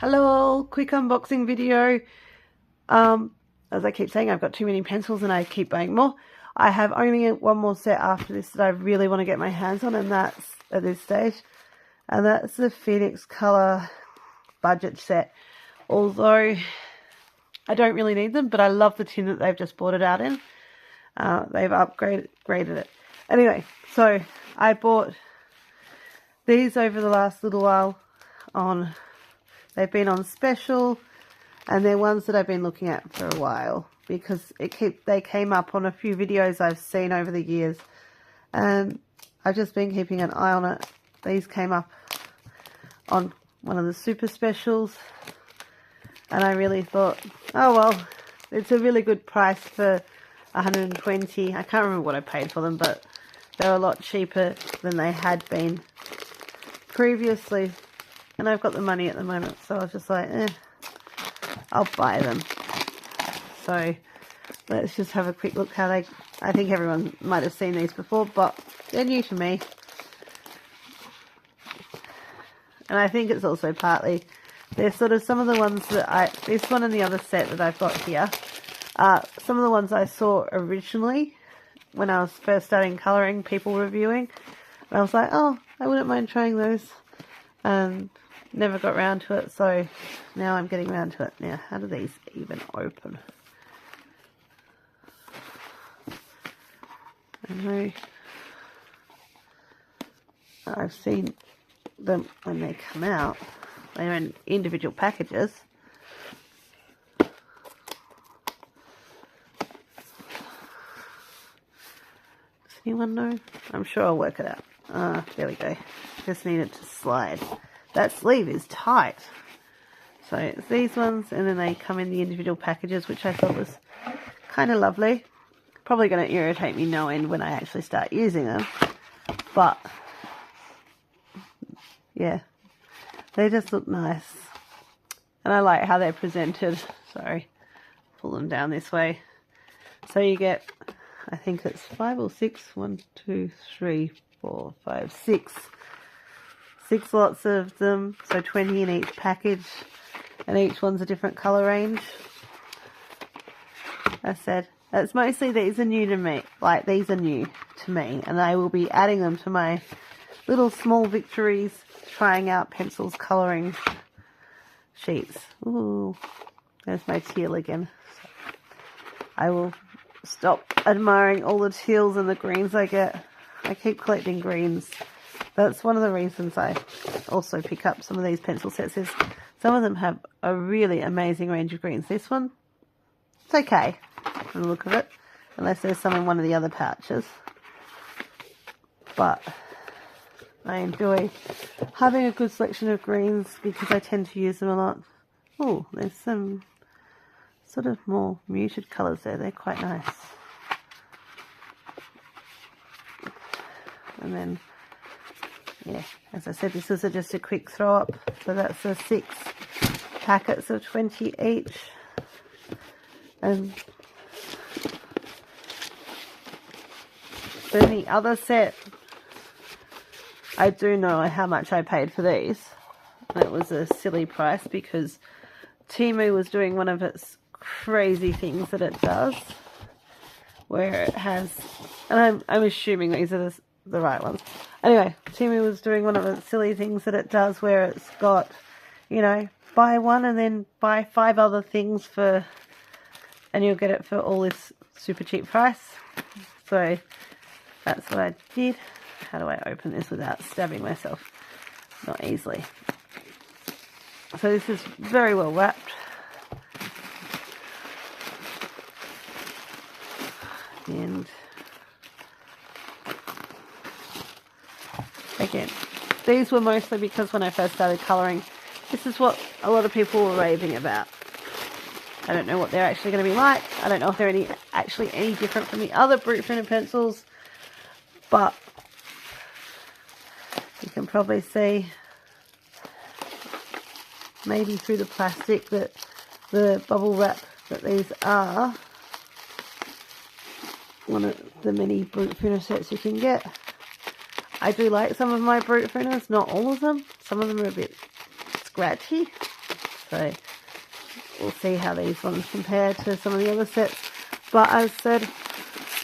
Hello, quick unboxing video. As I keep saying, I've got too many pencils and I keep buying more. I have only one more set after this that I really want to get my hands on, and that's at this stage. And that's the Phoenix Color budget set. Although I don't really need them, but I love the tin that they've just bought it out in. They've upgraded it. Anyway, so I bought these over the last little while on... They've been on special, and they're ones that I've been looking at for a while because they came up on a few videos I've seen over the years, and I've just been keeping an eye on it. These came up on one of the super specials, and I really thought, oh well, it's a really good price for 120. I can't remember what I paid for them, but they're a lot cheaper than they had been previously. And I've got the money at the moment, so I was just like, I'll buy them. So let's just have a quick look how they... I think everyone might have seen these before, but they're new to me. And I think it's also partly... They're sort of some of the ones that this one and the other set that I've got here are some of the ones I saw originally when I was first starting colouring, people reviewing. And I was like, oh, I wouldn't mind trying those. Never got round to it, so now I'm getting round to it. Now, how do these even open? I know I've seen them when they come out. They're in individual packages. Does anyone know? I'm sure I'll work it out. There we go. Just need it to slide. That sleeve is tight. So it's these ones, and then they come in the individual packages, which I thought was kind of lovely. Probably going to irritate me no end when I actually start using them. But, yeah, they just look nice. And I like how they're presented. Sorry, pull them down this way. So you get, I think it's 5 or 6. 1, 2, 3, 4, 5, 6. 6 lots of them, so 20 in each package, and each one's a different colour range. I said, it's mostly these are new to me, like these are new to me, and I will be adding them to my little small victories, trying out pencils, colouring sheets. Ooh, there's my teal again. So I will stop admiring all the teals and the greens I get. I keep collecting greens. That's one of the reasons I also pick up some of these pencil sets is some of them have a really amazing range of greens. This one, it's okay from the look of it, unless there's some in one of the other pouches. But I enjoy having a good selection of greens because I tend to use them a lot. Oh, there's some sort of more muted colours there. They're quite nice. And then... yeah, as I said, this is just a quick throw up. So that's the 6 packets of 20 each. And then the other set, I do know how much I paid for these. And it was a silly price because Temu was doing one of its crazy things that it does. Where it has, and I'm assuming these are the right ones. Anyway, Temu was doing one of the silly things that it does where it's got, you know, buy one and then buy 5 other things for, and you'll get it for all this super cheap price. So that's what I did. How do I open this without stabbing myself? Not easily. So this is very well wrapped. And again, these were mostly because when I first started colouring, this is what a lot of people were raving about. I don't know what they're actually going to be like. I don't know if they're actually any different from the other Brute printed pencils, but you can probably see maybe through the plastic that the bubble wrap that these are one of the many Brute printer sets you can get. I do like some of my Brute printers, not all of them. Some of them are a bit scratchy. So we'll see how these ones compare to some of the other sets. But as I said,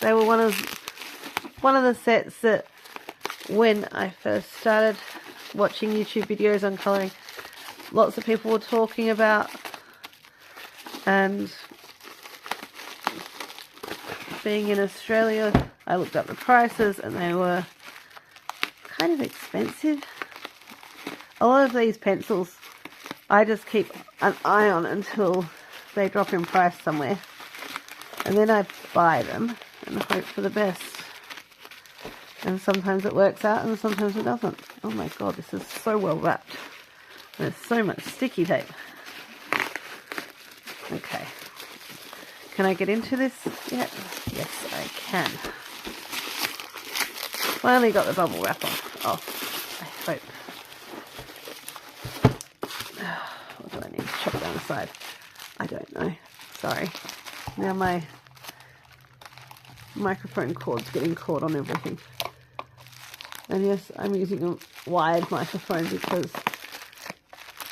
they were one of the sets that when I first started watching YouTube videos on colouring, lots of people were talking about, and being in Australia, I looked up the prices and they were kind of expensive. A lot of these pencils I just keep an eye on until they drop in price somewhere, and then I buy them and hope for the best. And sometimes it works out and sometimes it doesn't. Oh my god, this is so well wrapped. There's so much sticky tape. Okay. Can I get into this yet? Yes, I can. Finally got the bubble wrap off. I hope. What do I need to chop down the side? I don't know. Sorry. Now my microphone cord's getting caught on everything. And yes, I'm using a wired microphone because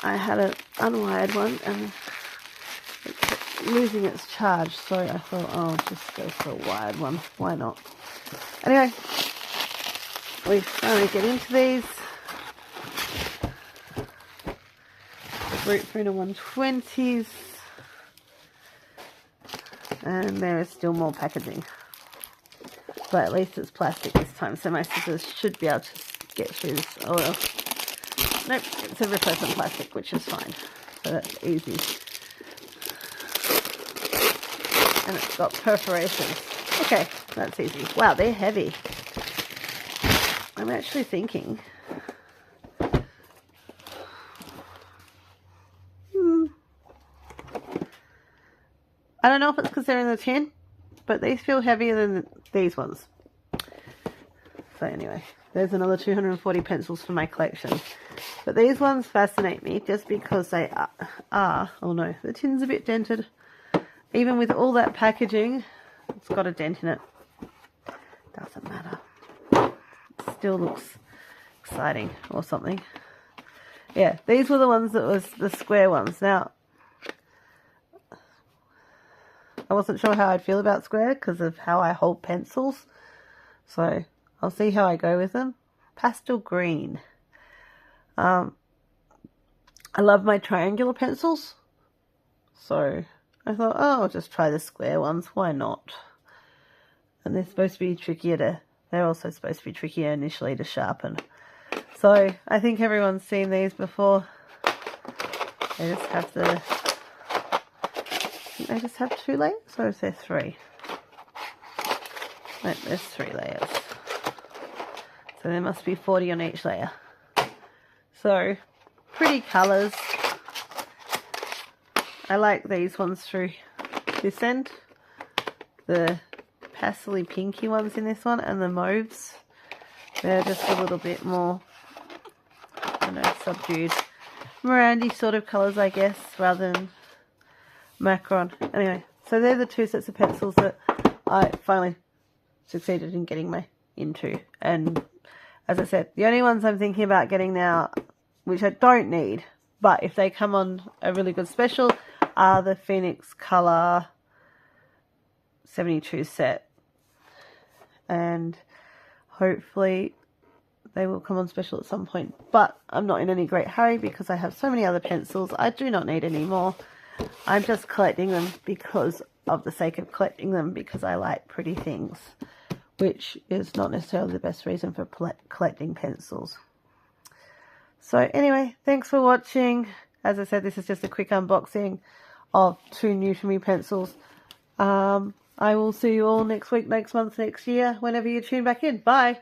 I had an unwired one and it kept losing its charge. So I thought, oh, I'll just go for a wired one. Why not? Anyway, we finally get into these. Root Pruner 120s. And there is still more packaging. But at least it's plastic this time, so my scissors should be able to get through this. Oh well. Nope, it's a replacement plastic, which is fine. So that's easy. And it's got perforations. Okay, that's easy. Wow, they're heavy. I'm actually thinking... I don't know if it's because they're in the tin, but these feel heavier than these ones. So anyway, there's another 240 pencils for my collection. But these ones fascinate me just because they are oh no, the tin's a bit dented. Even with all that packaging, it's got a dent in it. Doesn't matter. It still looks exciting or something. Yeah, these were the ones that was the square ones. Now, I wasn't sure how I'd feel about square because of how I hold pencils. So, I'll see how I go with them. Pastel green. I love my triangular pencils. So, I thought, oh, I'll just try the square ones. Why not? And they're supposed to be trickier they're also supposed to be trickier initially to sharpen. So, I think everyone's seen these before. They just have they just have 2 layers, or is there 3? No, there's 3 layers. So there must be 40 on each layer. So, pretty colours. I like these ones through this end. The pastely pinky ones in this one, and the mauves. They're just a little bit more, I don't know, subdued. Mirandy sort of colours, I guess, rather than Macron. Anyway, so they're the 2 sets of pencils that I finally succeeded in getting into. And as I said, the only ones I'm thinking about getting now, which I don't need, but if they come on a really good special, are the Phoenix Colour 72 set. And hopefully they will come on special at some point. But I'm not in any great hurry because I have so many other pencils. I do not need any more. I'm just collecting them because of the sake of collecting them, because I like pretty things, which is not necessarily the best reason for collecting pencils. So anyway, thanks for watching. As I said, this is just a quick unboxing of 2 new to me pencils. I will see you all next week, next month, next year, whenever you tune back in. Bye!